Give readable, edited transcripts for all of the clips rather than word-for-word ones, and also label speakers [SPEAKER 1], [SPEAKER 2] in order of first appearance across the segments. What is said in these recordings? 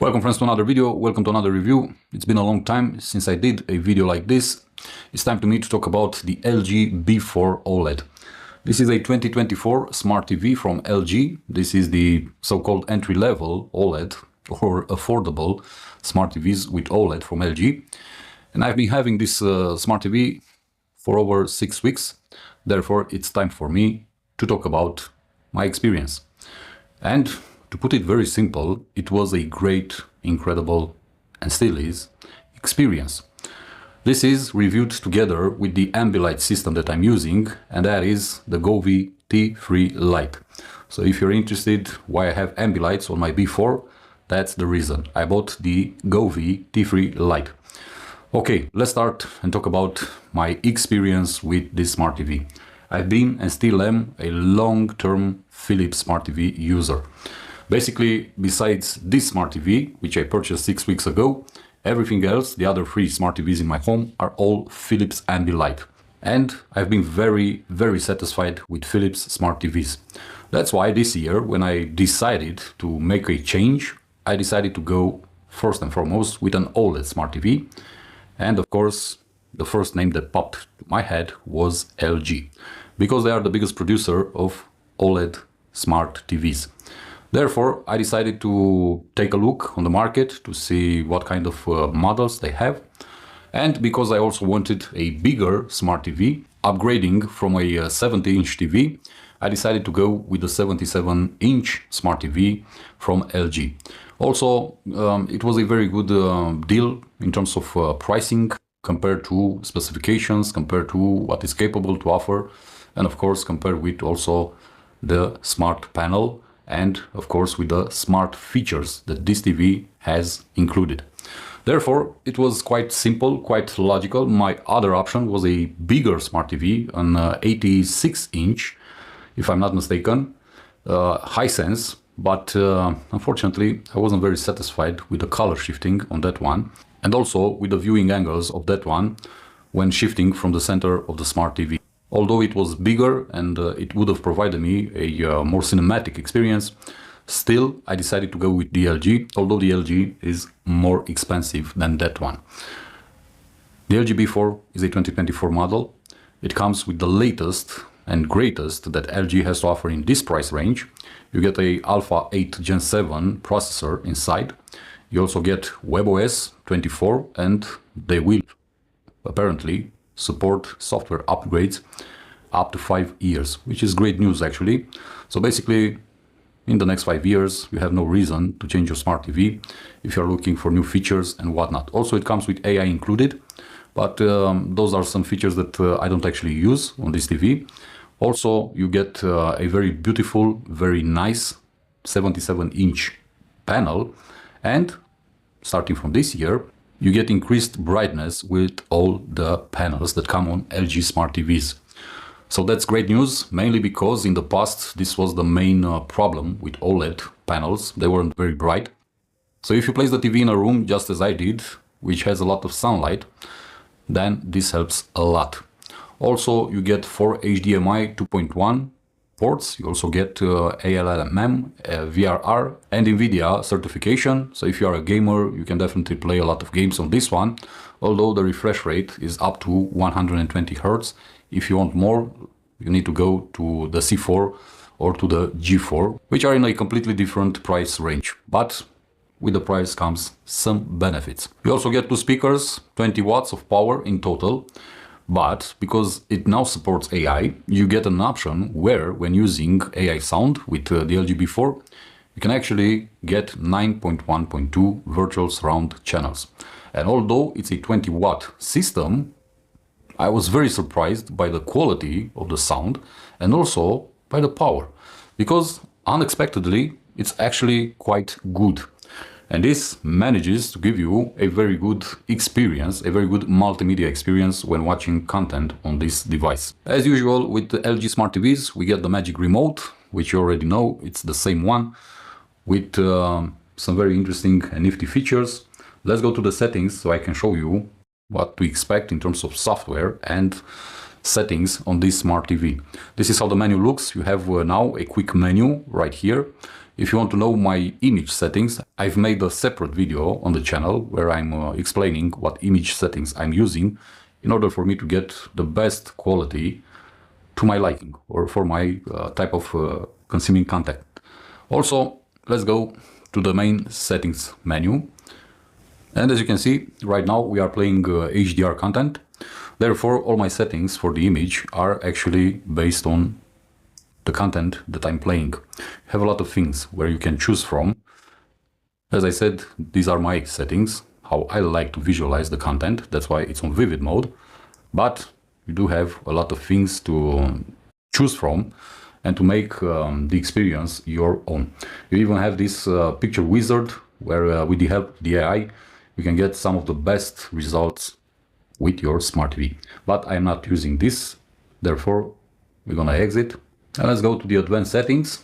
[SPEAKER 1] Welcome friends to another video, welcome to another review. It's been a long time since I did a video like this. It's time to me to talk about the LG B4 OLED. This is a 2024 smart TV from LG. This is the so-called entry-level OLED or affordable smart TVs with OLED from LG. And I've been having this smart TV for over 6 weeks. Therefore, it's time for me to talk about my experience. And to put it very simple, it was a great, incredible, and still is, experience. This is reviewed together with the Ambilight system that I'm using, and that is the GaVo T3 Lite. So if you're interested why I have Ambilights on my B4, that's the reason. I bought the GaVo T3 Lite. Okay, let's start and talk about my experience with this smart TV. I've been and still am a long-term Philips smart TV user. Basically, besides this smart TV, which I purchased 6 weeks ago, everything else, the other 3 smart TVs in my home, are all Philips Ambilight. And I've been very, very satisfied with Philips smart TVs. That's why this year, when I decided to make a change, I decided to go first and foremost with an OLED smart TV. And of course, the first name that popped to my head was LG, because they are the biggest producer of OLED smart TVs. Therefore, I decided to take a look on the market to see what kind of models they have. And because I also wanted a bigger smart TV, upgrading from a 70-inch TV, I decided to go with the 77-inch smart TV from LG. Also, it was a very good deal in terms of pricing compared to specifications, compared to what it's capable to offer, and of course compared with also the smart panel, and of course with the smart features that this TV has included. Therefore, it was quite simple, quite logical. My other option was a bigger smart TV, an 86-inch, if I'm not mistaken, Hisense, but unfortunately I wasn't very satisfied with the color shifting on that one, and also with the viewing angles of that one when shifting from the center of the smart TV. Although it was bigger and it would have provided me a more cinematic experience, still I decided to go with the LG, although the LG is more expensive than that one. The LG B4 is a 2024 model. It comes with the latest and greatest that LG has to offer in this price range. You get a Alpha 8 Gen 7 processor inside. You also get WebOS 24, and they will apparently support software upgrades up to 5 years, which is great news actually. So basically, in the next 5 years, you have no reason to change your smart TV if you're looking for new features and whatnot. Also, it comes with AI included, but those are some features that I don't actually use on this TV. Also, you get a very beautiful, very nice 77-inch panel, and starting from this year, you get increased brightness with all the panels that come on LG smart TVs. So that's great news, mainly because in the past this was the main problem with OLED panels. They weren't very bright. So if you place the TV in a room just as I did, which has a lot of sunlight, then this helps a lot. Also, you get 4 HDMI 2.1 ports. You also get ALLMM, VRR, and NVIDIA certification. So if you are a gamer, you can definitely play a lot of games on this one, although the refresh rate is up to 120 Hz. If you want more, you need to go to the C4 or to the G4, which are in a completely different price range. But with the price comes some benefits. You also get 2 speakers, 20 watts of power in total. But because it now supports AI, you get an option where, when using AI sound with the LG B4, you can actually get 9.1.2 virtual surround channels. And although it's a 20-watt system, I was very surprised by the quality of the sound and also by the power, because unexpectedly it's actually quite good. And this manages to give you a very good experience, a very good multimedia experience when watching content on this device. As usual with the LG Smart TVs, we get the Magic Remote, which you already know, it's the same one, with some very interesting and nifty features. Let's go to the settings so I can show you what to expect in terms of software and settings on this Smart TV. This is how the menu looks. You have now a quick menu right here. If you want to know my image settings, I've made a separate video on the channel where I'm explaining what image settings I'm using in order for me to get the best quality to my liking or for my type of consuming content. Also, let's go to the main settings menu. And as you can see, right now we are playing HDR content. Therefore, all my settings for the image are actually based on the content that I'm playing. You have a lot of things where you can choose from. As I said, these are my settings, how I like to visualize the content. That's why it's on vivid mode. But you do have a lot of things to choose from and to make the experience your own. You even have this picture wizard where with the help of the AI, you can get some of the best results with your smart TV. But I'm not using this, therefore we're gonna exit. And let's go to the advanced settings,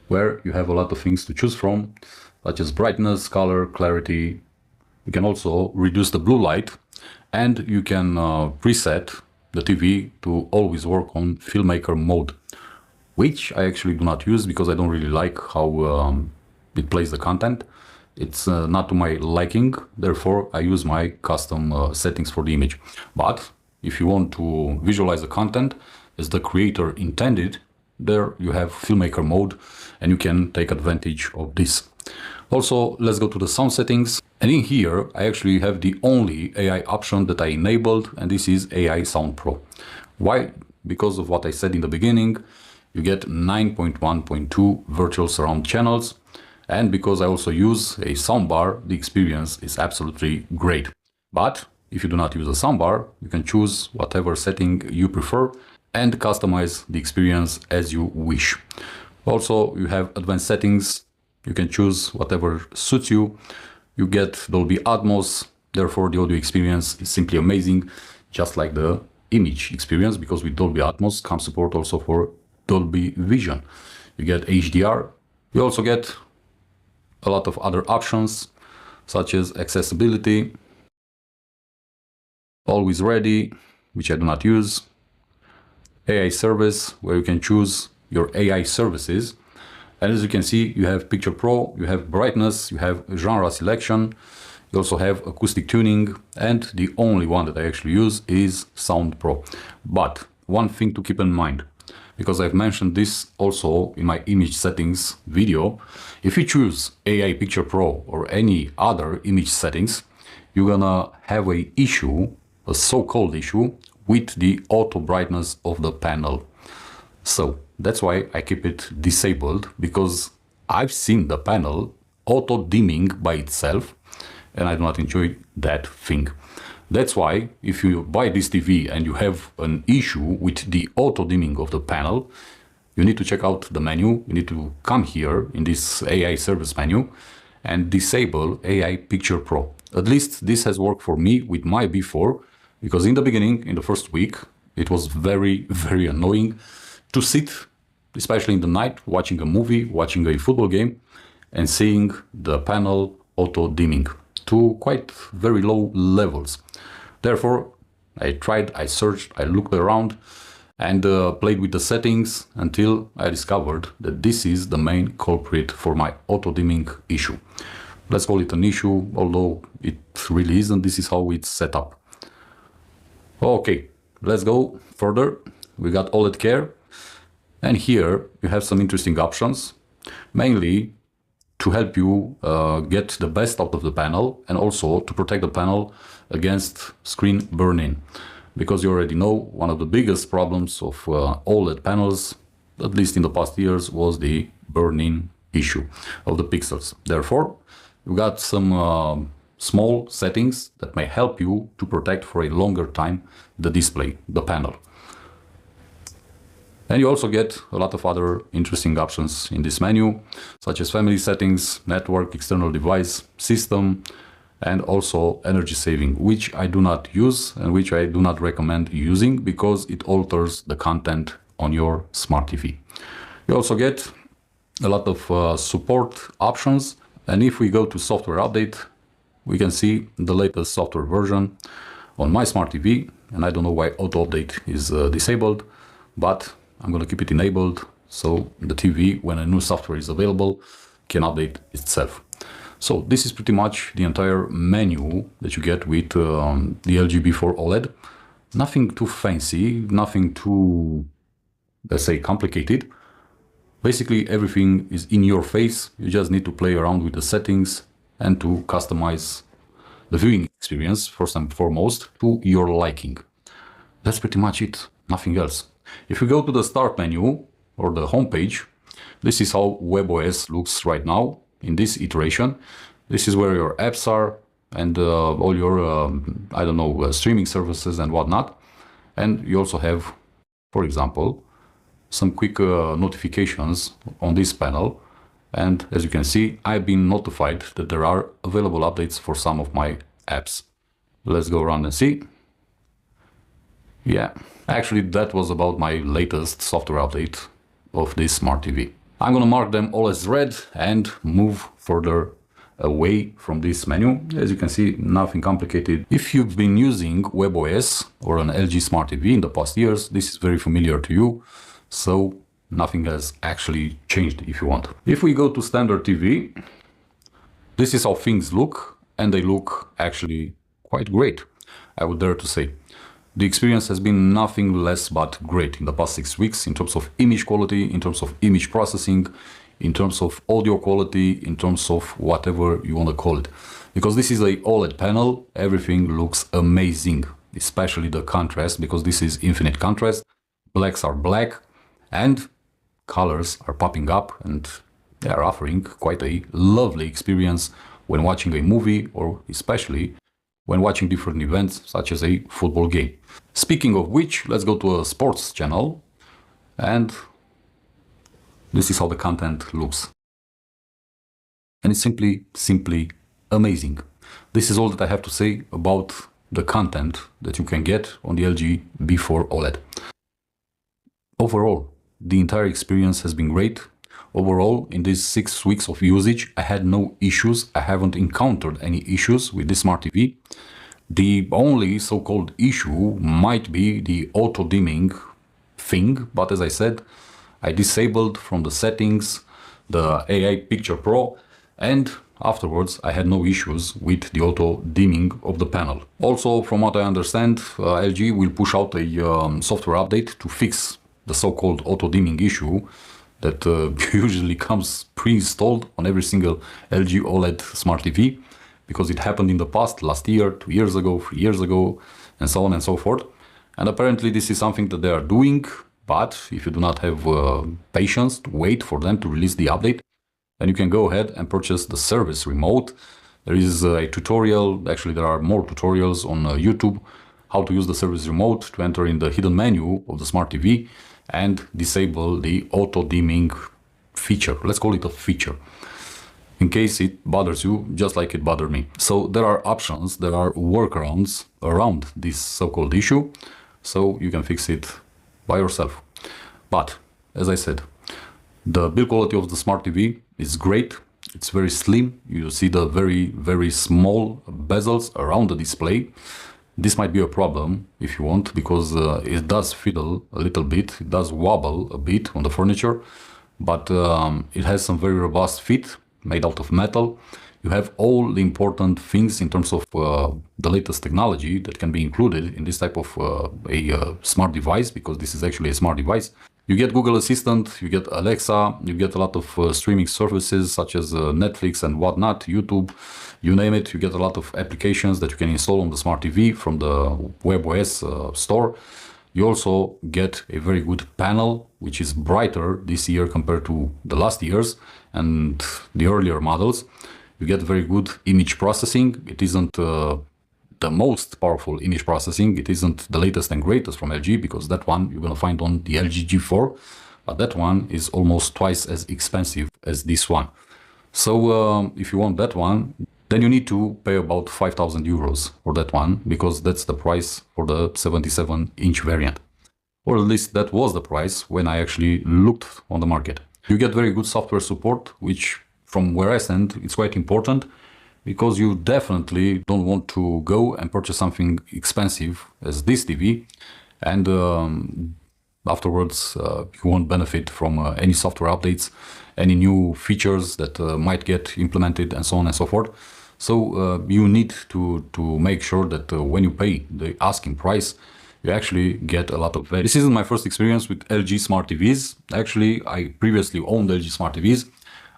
[SPEAKER 1] where you have a lot of things to choose from, such as brightness, color, clarity. You can also reduce the blue light, and you can preset the TV to always work on filmmaker mode, which I actually do not use because I don't really like how it plays the content. It's not to my liking, therefore I use my custom settings for the image. But if you want to visualize the content as the creator intended, there you have filmmaker mode and you can take advantage of this. Also, let's go to the sound settings, and in here I actually have the only AI option that I enabled, and this is AI Sound Pro. Why? Because of what I said in the beginning, you get 9.1.2 virtual surround channels, and because I also use a soundbar, the experience is absolutely great. But if you do not use a soundbar, you can choose whatever setting you prefer and customize the experience as you wish. Also, you have advanced settings. You can choose whatever suits you. You get Dolby Atmos, therefore the audio experience is simply amazing, just like the image experience, because with Dolby Atmos comes support also for Dolby Vision. You get HDR. You also get a lot of other options, such as accessibility, always ready, which I do not use, AI service, where you can choose your AI services. And as you can see, you have Picture Pro, you have brightness, you have genre selection, you also have acoustic tuning, and the only one that I actually use is Sound Pro. But one thing to keep in mind, because I've mentioned this also in my image settings video, if you choose AI Picture Pro or any other image settings, you're gonna have a issue, a so-called issue, with the auto brightness of the panel. So that's why I keep it disabled, because I've seen the panel auto dimming by itself and I do not enjoy that thing. That's why if you buy this TV and you have an issue with the auto dimming of the panel, you need to check out the menu. You need to come here in this AI service menu and disable AI Picture Pro. At least this has worked for me with my B4, because in the beginning, in the first week, it was very, very annoying to sit, especially in the night, watching a movie, watching a football game, and seeing the panel auto dimming to quite very low levels. Therefore, I tried, I searched, I looked around and played with the settings until I discovered that this is the main culprit for my auto dimming issue. Let's call it an issue, although it really isn't. This is how it's set up. Okay, let's go further. We got OLED Care, and here you have some interesting options, mainly to help you get the best out of the panel and also to protect the panel against screen burn-in. Because you already know, one of the biggest problems of OLED panels, at least in the past years, was the burn-in issue of the pixels. Therefore, you got some small settings that may help you to protect for a longer time the display, the panel. And you also get a lot of other interesting options in this menu, such as family settings, network, external device, system, and also energy saving, which I do not use and which I do not recommend using because it alters the content on your smart TV. You also get a lot of support options, and if we go to software update, we can see the latest software version on my smart TV, and I don't know why auto update is disabled, but I'm going to keep it enabled so the TV, when a new software is available, can update itself. So this is pretty much the entire menu that you get with the LG B4 OLED. Nothing too fancy, nothing too, let's say, complicated. Basically everything is in your face. You just need to play around with the settings and to customize the viewing experience, first and foremost, to your liking. That's pretty much it, nothing else. If you go to the start menu or the home page, this is how WebOS looks right now in this iteration. This is where your apps are and all your, I don't know, streaming services and whatnot. And you also have, for example, some quick notifications on this panel. And as you can see, I've been notified that there are available updates for some of my apps. Let's go around and see. Yeah, actually that was about my latest software update of this smart TV. I'm gonna mark them all as red and move further away from this menu. As you can see, nothing complicated. If you've been using WebOS or an LG Smart TV in the past years, this is very familiar to you. So nothing has actually changed if you want. If we go to standard TV, this is how things look, and they look actually quite great, I would dare to say. The experience has been nothing less but great in the past 6 weeks in terms of image quality, in terms of image processing, in terms of audio quality, in terms of whatever you want to call it. Because this is a OLED panel, everything looks amazing, especially the contrast, because this is infinite contrast. Blacks are black and colors are popping up, and they are offering quite a lovely experience when watching a movie, or especially when watching different events such as a football game. Speaking of which, let's go to a sports channel, and this is how the content looks. And it's simply amazing. This is all that I have to say about the content that you can get on the LG B4 OLED. Overall, the entire experience has been great. Overall, in these 6 weeks of usage, I had no issues. I haven't encountered any issues with this smart TV. The only so-called issue might be the auto-dimming thing, but as I said, I disabled from the settings the AI Picture Pro, and afterwards I had no issues with the auto-dimming of the panel. Also, from what I understand, LG will push out a software update to fix the so-called auto-dimming issue that usually comes pre-installed on every single LG OLED Smart TV, because it happened in the past, last year, 2 years ago, 3 years ago, and so on and so forth. And apparently this is something that they are doing, but if you do not have patience to wait for them to release the update, then you can go ahead and purchase the service remote. There is a tutorial, actually there are more tutorials on YouTube, how to use the service remote to enter in the hidden menu of the Smart TV and disable the auto-dimming feature. Let's call it a feature, in case it bothers you, just like it bothered me. So there are options, there are workarounds around this so-called issue, so you can fix it by yourself. But, as I said, the build quality of the Smart TV is great. It's very slim. You see the very small bezels around the display. This might be a problem if you want, because it does fiddle a little bit, it does wobble a bit on the furniture, but it has some very robust fit made out of metal. You have all the important things in terms of the latest technology that can be included in this type of a smart device, because this is actually a smart device. You get Google Assistant, you get Alexa, you get a lot of streaming services such as Netflix and whatnot, YouTube, you name it. You get a lot of applications that you can install on the Smart TV from the WebOS store. You also get a very good panel, which is brighter this year compared to the last years and the earlier models. You get very good image processing. It isn't the most powerful image processing. It isn't the latest and greatest from LG, because that one you're going to find on the LG G4, but that one is almost twice as expensive as this one. So if you want that one, then you need to pay about 5,000 euros for that one, because that's the price for the 77-inch variant. Or at least that was the price when I actually looked on the market. You get very good software support, which from where I stand, it's quite important, because you definitely don't want to go and purchase something expensive as this TV and afterwards you won't benefit from any software updates, any new features that might get implemented, and so on and so forth. So you need to make sure that when you pay the asking price, you actually get a lot of value. This isn't my first experience with LG Smart TVs. Actually, I previously owned LG Smart TVs.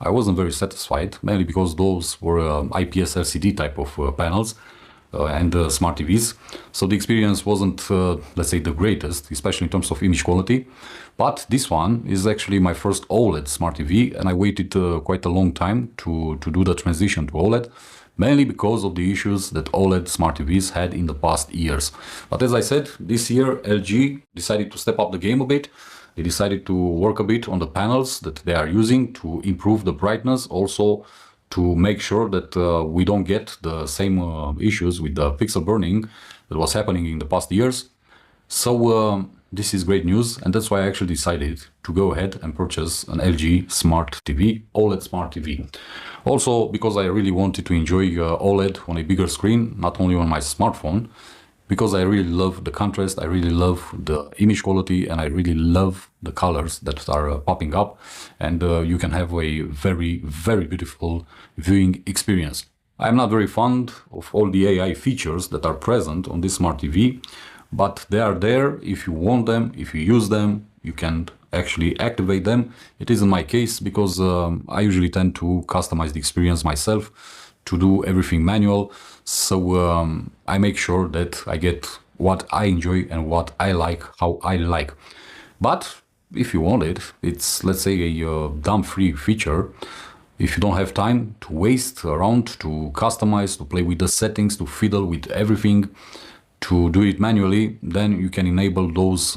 [SPEAKER 1] I wasn't very satisfied, mainly because those were IPS LCD type of panels and Smart TVs. So the experience wasn't, let's say, the greatest, especially in terms of image quality. But this one is actually my first OLED Smart TV, and I waited quite a long time to do the transition to OLED, mainly because of the issues that OLED Smart TVs had in the past years. But as I said, this year LG decided to step up the game a bit. They decided to work a bit on the panels that they are using to improve the brightness, also to make sure that we don't get the same issues with the pixel burning that was happening in the past years. So this is great news, and that's why I actually decided to go ahead and purchase an LG Smart TV, OLED Smart TV. Also because I really wanted to enjoy OLED on a bigger screen, not only on my smartphone, because I really love the contrast, I really love the image quality, and I really love the colors that are popping up, and you can have a very, very beautiful viewing experience. I'm not very fond of all the AI features that are present on this Smart TV, but they are there. If you want them, if you use them, you can actually activate them. It isn't my case because I usually tend to customize the experience myself, to do everything manual. So I make sure that I get what I enjoy and what I like, how I like. But if you want it, it's, let's say, a dumb-free feature. If you don't have time to waste around, to customize, to play with the settings, to fiddle with everything, to do it manually, then you can enable those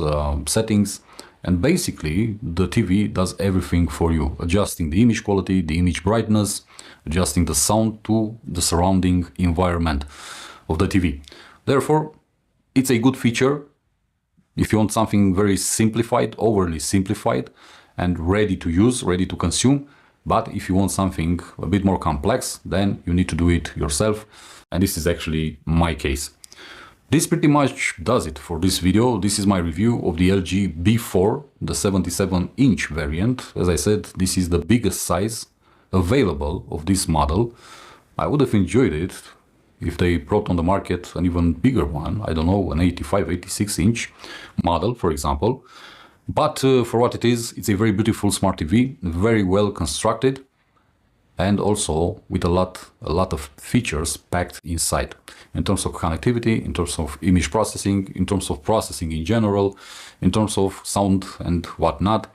[SPEAKER 1] settings, and basically the TV does everything for you, adjusting the image quality, the image brightness, adjusting the sound to the surrounding environment of the TV. Therefore, it's a good feature if you want something very simplified, overly simplified, and ready to use, ready to consume. But if you want something a bit more complex, then you need to do it yourself, and this is actually my case. This pretty much does it for this video. This is my review of the LG B4, the 77-inch variant. As I said, this is the biggest size available of this model. I would have enjoyed it if they brought on the market an even bigger one, I don't know, an 85, 86-inch model, for example. But for what it is, it's a very beautiful Smart TV, very well constructed, and also with a lot of features packed inside, in terms of connectivity, in terms of image processing, in terms of processing in general, in terms of sound and whatnot.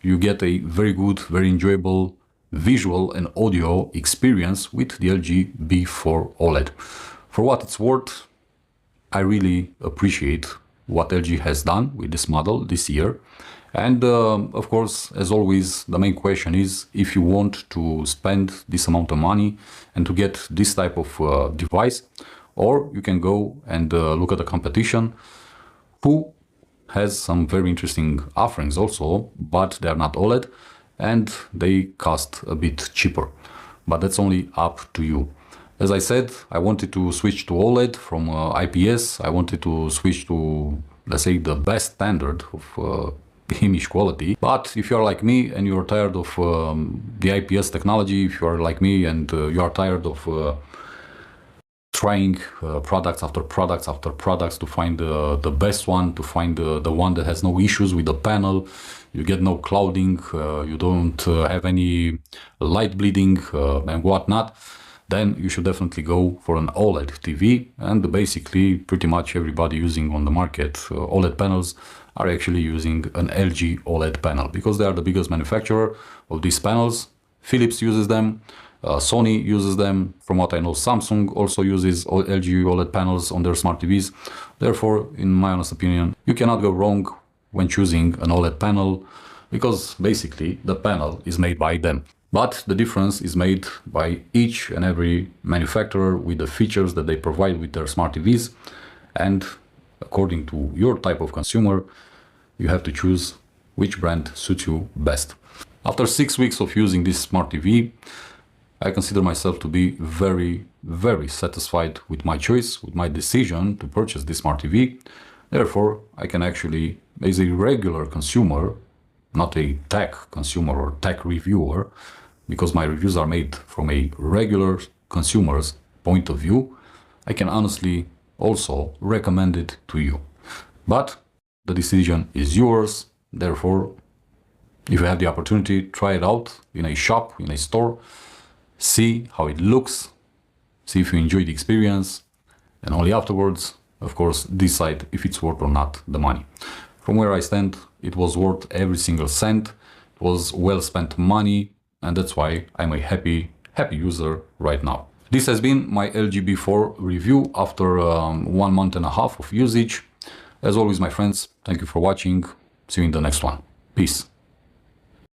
[SPEAKER 1] You get a very good, very enjoyable visual and audio experience with the LG B4 OLED. For what it's worth, I really appreciate what LG has done with this model this year. And of course, as always, the main question is if you want to spend this amount of money and to get this type of device, or you can go and look at the competition who has some very interesting offerings also, but they are not OLED and they cost a bit cheaper. But that's only up to you. As I said, I wanted to switch to OLED from IPS. I wanted to switch to, let's say, the best standard of image quality. But if you are like me and you are tired of the IPS technology, if you are like me and you are tired of trying products after products after products to find the best one, to find the one that has no issues with the panel, you get no clouding, you don't have any light bleeding and whatnot, then you should definitely go for an OLED TV. And basically pretty much everybody using on the market OLED panels are actually using an LG OLED panel because they are the biggest manufacturer of these panels. Philips uses them, Sony uses them. From what I know, Samsung also uses LG OLED panels on their smart TVs. Therefore, in my honest opinion, you cannot go wrong when choosing an OLED panel, because basically the panel is made by them. But the difference is made by each and every manufacturer with the features that they provide with their smart TVs. And according to your type of consumer, you have to choose which brand suits you best. After 6 weeks of using this smart TV, I consider myself to be very, very satisfied with my choice, with my decision to purchase this smart TV. Therefore, I can actually, as a regular consumer, not a tech consumer or tech reviewer, because my reviews are made from a regular consumer's point of view, I can honestly also recommend it to you. But the decision is yours. Therefore, if you have the opportunity, try it out in a shop, in a store, see how it looks, see if you enjoy the experience, and only afterwards, of course, decide if it's worth or not the money. From where I stand, it was worth every single cent. It was well spent money, and that's why I'm a happy user right now. This has been my LG B4 review after 1.5 months of usage. As always, my friends, thank you for watching. See you in the next one. Peace.